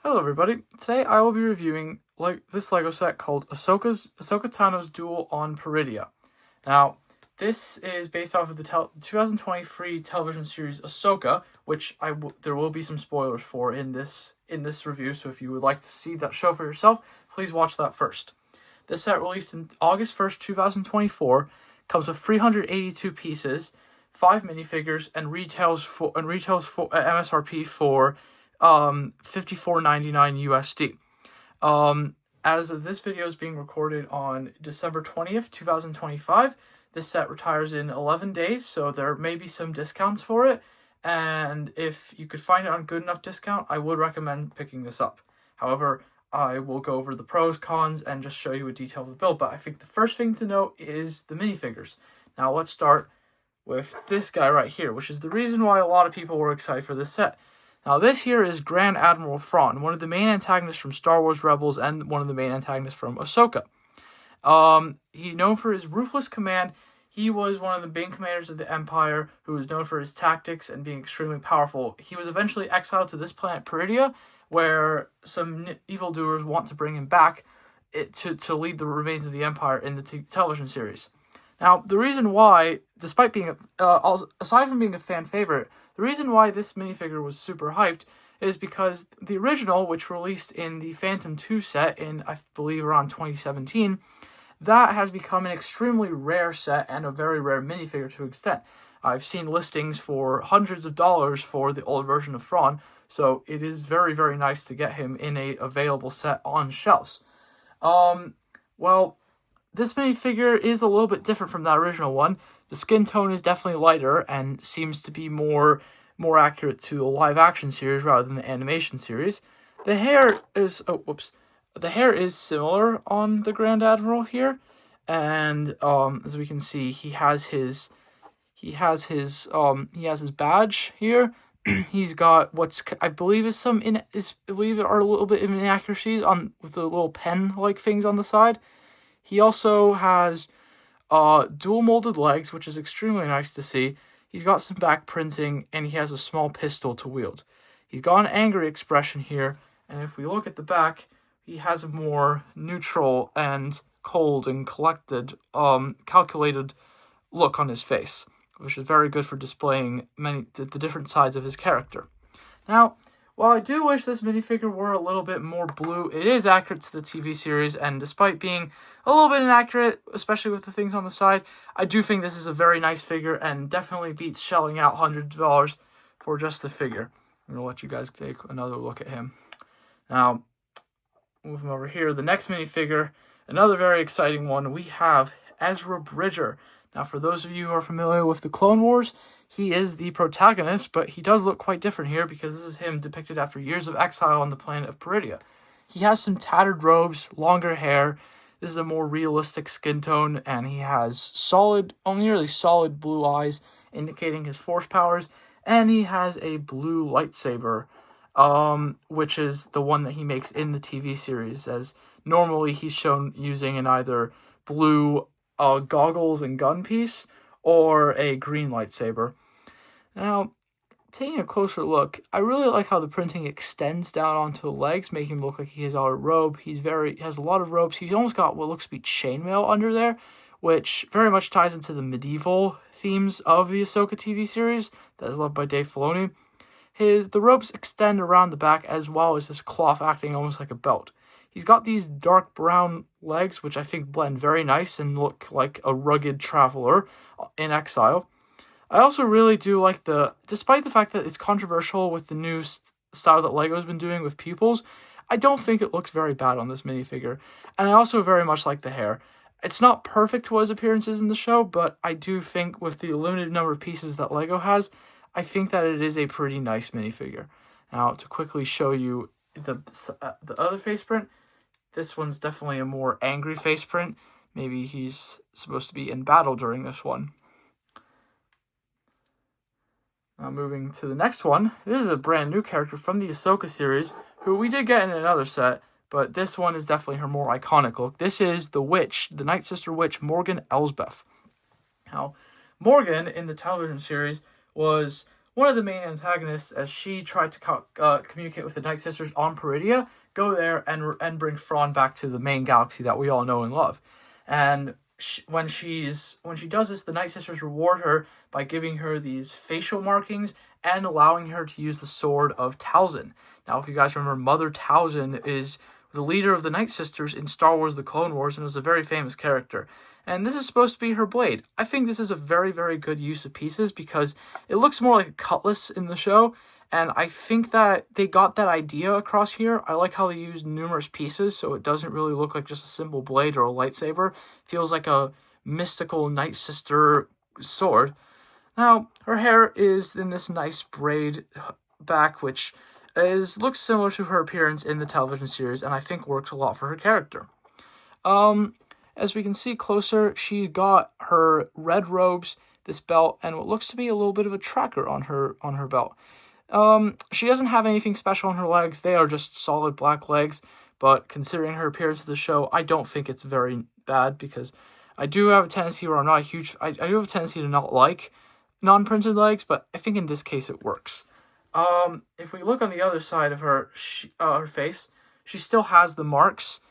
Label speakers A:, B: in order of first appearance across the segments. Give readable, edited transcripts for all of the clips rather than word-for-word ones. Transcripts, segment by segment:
A: Hello everybody, today I will be reviewing this LEGO set called Ahsoka Tano's Duel on Peridea. Now, this is based off of the 2020 free television series Ahsoka, which there will be some spoilers for in this review, so if you would like to see that show for yourself, please watch that first. This set released in August 1st, 2024, comes with 382 pieces, 5 minifigures, and retails for MSRP for $54.99 USD. As of this video is being recorded on December 20th, 2025, this set retires in 11 days, so there may be some discounts for it, and if you could find it on good enough discount, I would recommend picking this up. However, I will go over the pros, cons, and just show you a detail of the build, but I think the first thing to note is the minifigures. Now let's start with this guy right here, which is the reason why a lot of people were excited for this set. Now, this here is Grand Admiral Thrawn, one of the main antagonists from Star Wars Rebels and one of the main antagonists from Ahsoka. He's known for his ruthless command. He was one of the main commanders of the Empire who was known for his tactics and being extremely powerful. He was eventually exiled to this planet Peridea, where some evildoers want to bring him back to lead the remains of the Empire in the television series. Now, the reason why, despite being, aside from being a fan favorite, the reason why this minifigure was super hyped is because the original, which released in the Phantom 2 set in, I believe, around 2017, that has become an extremely rare set and a very rare minifigure to an extent. I've seen listings for hundreds of dollars for the old version of Thrawn, so it is very, very nice to get him in a available set on shelves. Well, this minifigure is a little bit different from that original one. The skin tone is definitely lighter and seems to be more accurate to the live-action series rather than the animation series. The hair is the hair is similar on the Grand Admiral here, and as we can see, he has his badge here. He's got I believe are a little bit of inaccuracies with the little pen-like things on the side. He also has dual molded legs, which is extremely nice to see. He's got some back printing, and he has a small pistol to wield. He's got an angry expression here, and if we look at the back, he has a more neutral and cold and collected, calculated look on his face, which is very good for displaying the different sides of his character. Now, while I do wish this minifigure were a little bit more blue, it is accurate to the TV series, and despite being a little bit inaccurate, especially with the things on the side, I do think this is a very nice figure and definitely beats shelling out hundreds of dollars for just the figure. I'm going to let you guys take another look at him. Now, moving over here, the next minifigure, another very exciting one, we have Ezra Bridger. Now, for those of you who are familiar with the Clone Wars, he is the protagonist, but he does look quite different here because this is him depicted after years of exile on the planet of Peridea. He has some tattered robes, longer hair. This is a more realistic skin tone, and he has nearly solid blue eyes, indicating his force powers, and he has a blue lightsaber, which is the one that he makes in the TV series, as normally he's shown using an either blue goggles and gun piece, or a green lightsaber. Now, taking a closer look, I really like how the printing extends down onto the legs, making him look like he has a robe. He has a lot of robes. He's almost got what looks to be chainmail under there, which very much ties into the medieval themes of the Ahsoka TV series that is loved by Dave Filoni. The robes extend around the back as well as this cloth acting almost like a belt. He's got these dark brown legs, which I think blend very nice and look like a rugged traveler in exile. I also really do like despite the fact that it's controversial with the new style that LEGO's been doing with pupils, I don't think it looks very bad on this minifigure. And I also very much like the hair. It's not perfect to his appearances in the show, but I do think with the limited number of pieces that LEGO has, I think that it is a pretty nice minifigure. Now, to quickly show you the other face print, this one's definitely a more angry face print. Maybe he's supposed to be in battle during this one. Now moving to the next one. This is a brand new character from the Ahsoka series, who we did get in another set, but this one is definitely her more iconic look. This is the witch, the Night Sister witch, Morgan Elsbeth. Now, Morgan in the television series was one of the main antagonists, as she tried to communicate with the Night Sisters on Peridea, go there and bring Thrawn back to the main galaxy that we all know and love. And when she does this, the Night Sisters reward her by giving her these facial markings and allowing her to use the sword of Talzin. Now, if you guys remember, Mother Talzin is the leader of the Night Sisters in Star Wars The Clone Wars and was a very famous character. And this is supposed to be her blade. I think this is a very, very good use of pieces because it looks more like a cutlass in the show. And I think that they got that idea across here. I like how they use numerous pieces so it doesn't really look like just a simple blade or a lightsaber. It feels like a mystical Night Sister sword. Now, her hair is in this nice braid back, which looks similar to her appearance in the television series, and I think works a lot for her character. As we can see closer, she got her red robes, this belt, and what looks to be a little bit of a tracker on her belt. She doesn't have anything special on her legs. They are just solid black legs, but considering her appearance in the show, I don't think it's very bad because I do have a tendency where I do have a tendency to not like non-printed legs, but I think in this case it works. If we look on the other side of her face, she still has the marks,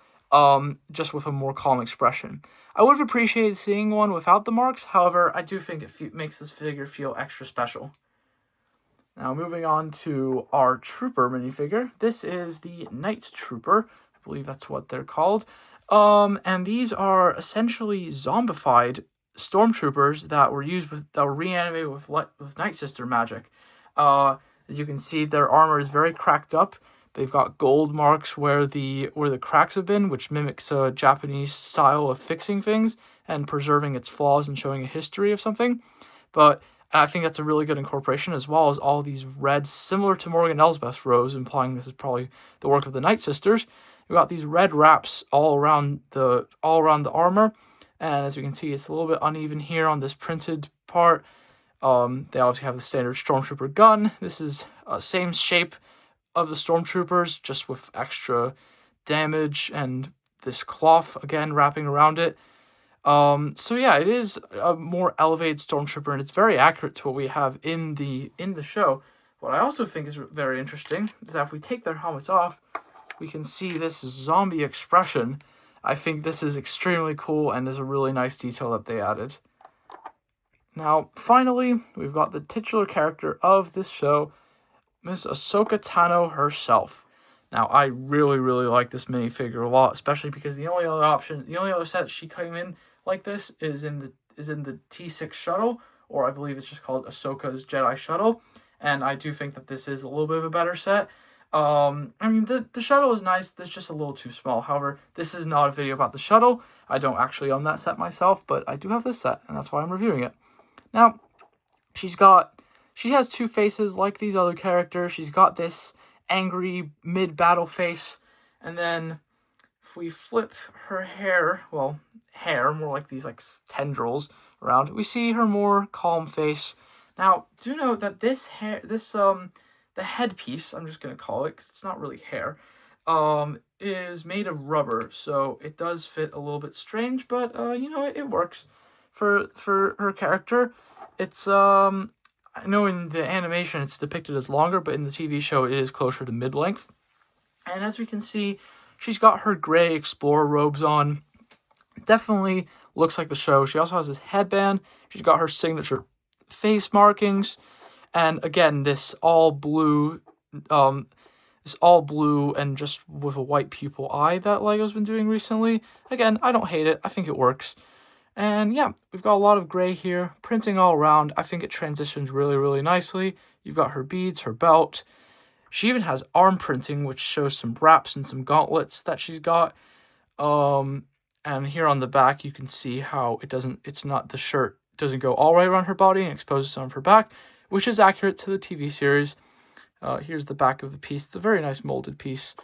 A: just with a more calm expression. I would have appreciated seeing one without the marks. However, I do think it makes this figure feel extra special. Now, moving on to our Trooper minifigure. This is the Night Trooper. I believe that's what they're called. And these are essentially zombified stormtroopers that were reanimated with Night Sister magic. As you can see, their armor is very cracked up. They've got gold marks where the cracks have been, which mimics a Japanese style of fixing things and preserving its flaws and showing a history of something. But I think that's a really good incorporation, as well as all these reds, similar to Morgan Elsbeth's robes, implying this is probably the work of the Night Sisters. We've got these red wraps all around the armor, and as we can see, it's a little bit uneven here on this printed part. They obviously have the standard Stormtrooper gun. This is same shape of the Stormtroopers, just with extra damage and this cloth again wrapping around it. So yeah, it is a more elevated Stormtrooper, and it's very accurate to what we have in the show. What I also think is very interesting is that if we take their helmets off, we can see this zombie expression. I think this is extremely cool and is a really nice detail that they added. Now, finally, we've got the titular character of this show, Miss Ahsoka Tano herself. Now, I really, really like this minifigure a lot, especially because the only other set she came in like this is in the T6 shuttle, or I believe it's just called Ahsoka's Jedi Shuttle, and I do think that this is a little bit of a better set. I mean, the shuttle is nice, it's just a little too small. However, this is not a video about the shuttle. I don't actually own that set myself, but I do have this set, and that's why I'm reviewing it. Now, she has two faces like these other characters. She's got this angry mid-battle face, and then if we flip her hair, more like these like tendrils around, we see her more calm face. Now, do note that the headpiece, I'm just going to call it because it's not really hair, is made of rubber, so it does fit a little bit strange, but it works for her character. It's I know in the animation it's depicted as longer, but in the TV show it is closer to mid-length. And as we can see, she's got her gray explorer robes on. Definitely looks like the show. She also has this headband. She's got her signature face markings. And again, this all blue and just with a white pupil eye that LEGO's been doing recently. Again, I don't hate it. I think it works. And yeah, we've got a lot of gray here, printing all around. I think it transitions really, really nicely. You've got her beads, her belt. She even has arm printing, which shows some wraps and some gauntlets that she's got. And here on the back, you can see how the shirt doesn't go all the way around her body and exposes some of her back, which is accurate to the TV series. Here's the back of the piece. It's a very nice molded piece.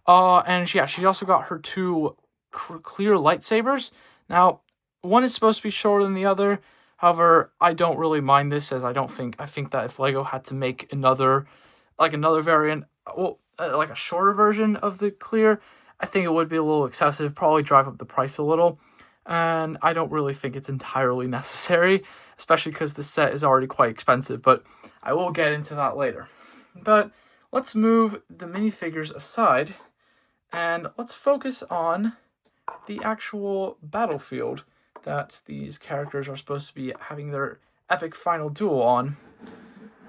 A: And yeah, she also got her two clear lightsabers. Now, one is supposed to be shorter than the other. However, I don't really mind this, as I think that if LEGO had to make another variant, like a shorter version of the clear, I think it would be a little excessive, probably drive up the price a little. and I don't really think it's entirely necessary, especially because the set is already quite expensive, but I will get into that later. But let's move the minifigures aside, and let's focus on the actual battlefield that these characters are supposed to be having their epic final duel on.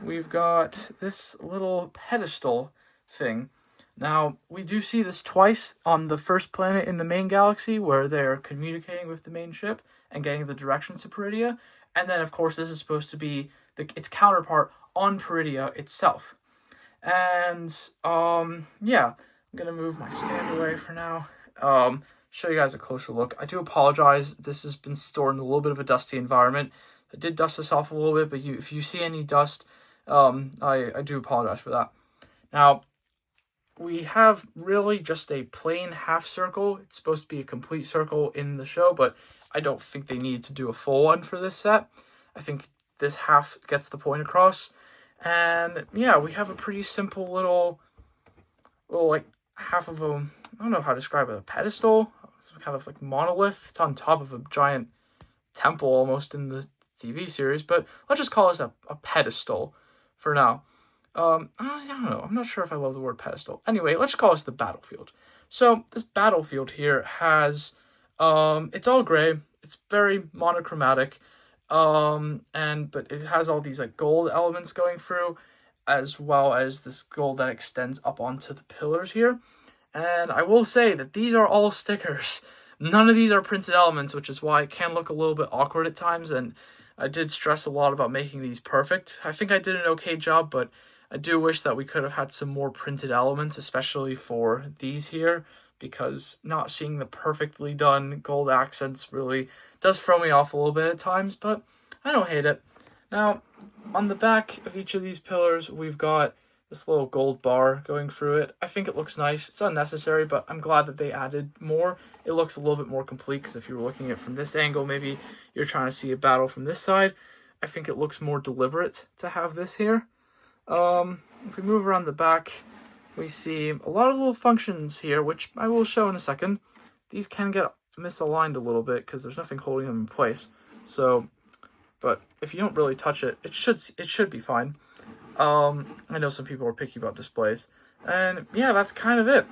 A: We've got this little pedestal thing. Now, we do see this twice on the first planet in the main galaxy where they're communicating with the main ship and getting the directions to Peridea. And then, of course, this is supposed to be its counterpart on Peridea itself. And, yeah, I'm going to move my stand away for now. Show you guys a closer look. I do apologize. This has been stored in a little bit of a dusty environment. I did dust this off a little bit, but if you see any dust, I do apologize for that. Now, we have really just a plain half circle. It's supposed to be a complete circle in the show, but I don't think they need to do a full one for this set. I think this half gets the point across. And yeah, we have a pretty simple little like half of a, I don't know how to describe it, a pedestal, some kind of like monolith. It's on top of a giant temple almost in the TV series, but let's just call this a pedestal for now. I don't know. I'm not sure if I love the word pedestal. Anyway, let's call this the battlefield. So this battlefield here has, it's all gray. It's very monochromatic. But it has all these like gold elements going through, as well as this gold that extends up onto the pillars here. And I will say that these are all stickers. None of these are printed elements, which is why it can look a little bit awkward at times. And I did stress a lot about making these perfect. I think I did an okay job, but I do wish that we could have had some more printed elements, especially for these here, because not seeing the perfectly done gold accents really does throw me off a little bit at times, but I don't hate it. Now, on the back of each of these pillars, we've got this little gold bar going through it. I think it looks nice. It's unnecessary, but I'm glad that they added more. It looks a little bit more complete, because if you were looking at it from this angle, maybe you're trying to see a battle from this side. I think it looks more deliberate to have this here. If we move around the back, we see a lot of little functions here, which I will show in a second. These can get misaligned a little bit because there's nothing holding them in place. So, but if you don't really touch it, it should be fine. I know some people are picky about displays, and yeah, that's kind of it.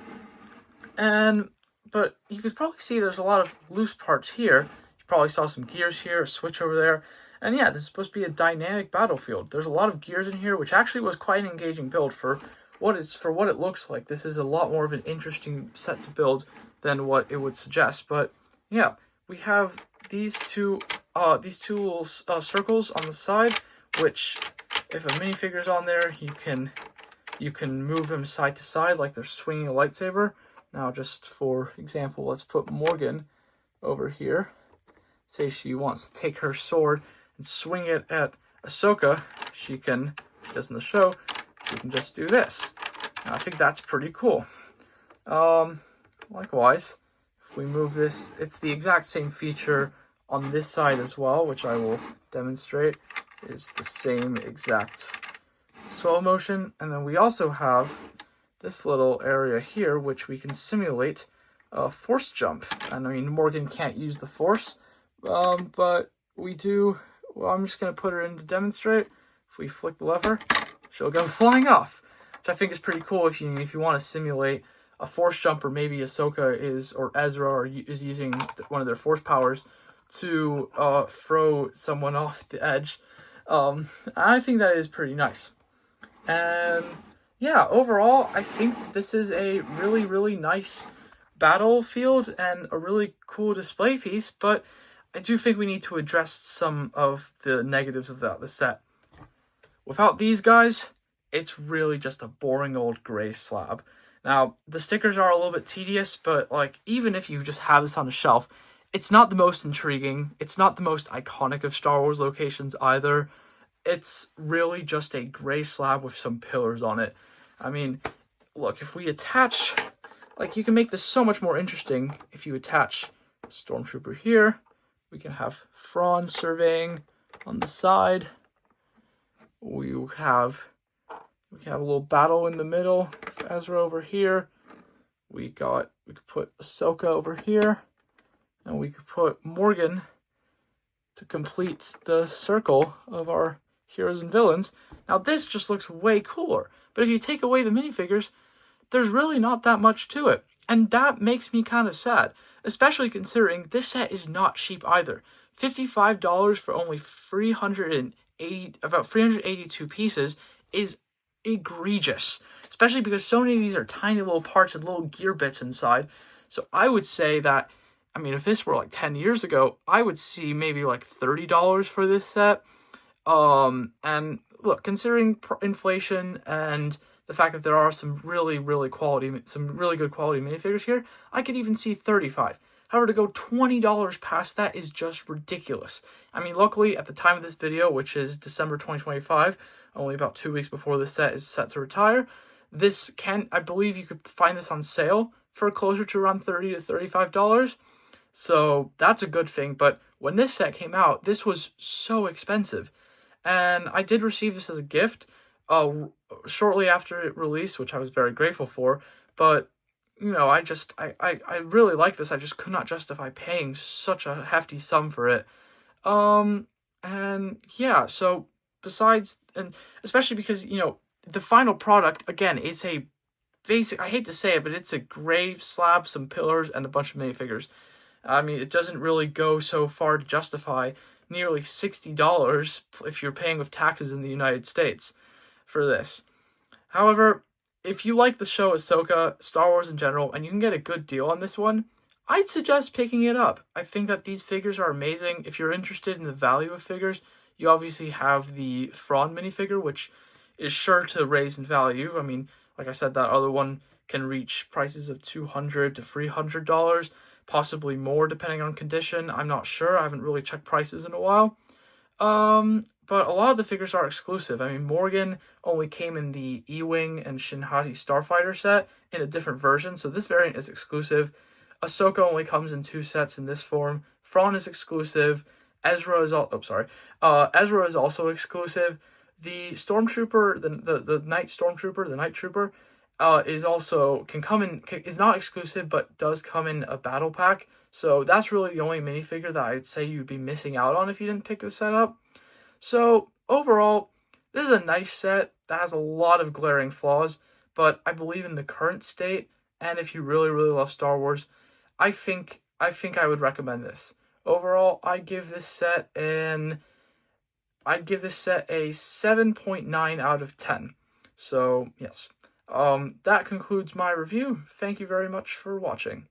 A: But you could probably see there's a lot of loose parts here. You probably saw some gears here, a switch over there. And yeah, this is supposed to be a dynamic battlefield. There's a lot of gears in here, which actually was quite an engaging build for what it looks like. This is a lot more of an interesting set to build than what it would suggest. But yeah, we have these two little circles on the side, which if a minifigure's on there, you can move them side to side like they're swinging a lightsaber. Now, just for example, let's put Morgan over here. Say she wants to take her sword and swing it at Ahsoka. She does in the show, she can just do this. And I think that's pretty cool. Likewise, if we move this, it's the exact same feature on this side as well, which I will demonstrate. Is the same exact slow motion. And then we also have this little area here, which we can simulate a force jump. And I mean, Morgan can't use the force, but we do. Well, I'm just going to put her in to demonstrate. If we flick the lever, she'll go flying off, which I think is pretty cool if you want to simulate a force jump, or maybe Ahsoka or Ezra is using one of their force powers to throw someone off the edge. I think that is pretty nice. And yeah, overall, I think this is a really, really nice battlefield and a really cool display piece, but I do think we need to address some of the negatives of the set. Without these guys, it's really just a boring old gray slab. Now, the stickers are a little bit tedious, but like even if you just have this on the shelf, it's not the most intriguing. It's not the most iconic of Star Wars locations either. It's really just a gray slab with some pillars on it. I mean, look, if we attach, like, you can make this so much more interesting if you attach a Stormtrooper here. We can have Thrawn surveying on the side. We have a little battle in the middle with Ezra over here. We could put Ahsoka over here. And we could put Morgan to complete the circle of our heroes and villains. Now this just looks way cooler, but if you take away the minifigures, there's really not that much to it. And that makes me kind of sad, especially considering this set is not cheap either. $55 for only 382 pieces is egregious, especially because so many of these are tiny little parts and little gear bits inside. So I would say that, I mean, if this were like 10 years ago, I would see maybe like $30 for this set. And look, considering inflation and the fact that there are some really good quality minifigures here, I could even see 35. However, to go $20 past that is just ridiculous. I mean, luckily, at the time of this video, which is December 2025, only about 2 weeks before the set is set to retire, I believe you could find this on sale for closer to around $30 to $35. So that's a good thing, but when this set came out, this was so expensive. And I did receive this as a gift shortly after it released, which I was very grateful for. But, you know, I really like this. I just could not justify paying such a hefty sum for it. And yeah, so besides, and especially because, you know, the final product, again, it's a basic, I hate to say it, but it's a grave slab, some pillars, and a bunch of minifigures. I mean, it doesn't really go so far to justify nearly $60 if you're paying with taxes in the United States for this. However, if you like the show Ahsoka, Star Wars in general, and you can get a good deal on this one, I'd suggest picking it up. I think that these figures are amazing. If you're interested in the value of figures, you obviously have the Thrawn minifigure, which is sure to raise in value. I mean, like I said, that other one can reach prices of $200 to $300, possibly more depending on condition. I'm not sure. I haven't really checked prices in a while. But a lot of the figures are exclusive. I mean, Morgan only came in the E-Wing and Shinhati Starfighter set in a different version, so this variant is exclusive. Ahsoka only comes in 2 sets in this form. Thrawn is exclusive. Ezra is Ezra is also exclusive. The Stormtrooper, the Night Stormtrooper, the Night Trooper, is not exclusive, but does come in a battle pack. So that's really the only minifigure that I'd say you'd be missing out on if you didn't pick this set up. So overall, this is a nice set that has a lot of glaring flaws, but I believe in the current state, and if you really love Star Wars, I think I would recommend this. Overall, I'd give this set a 7.9 out of 10. So yes, that concludes my review. Thank you very much for watching.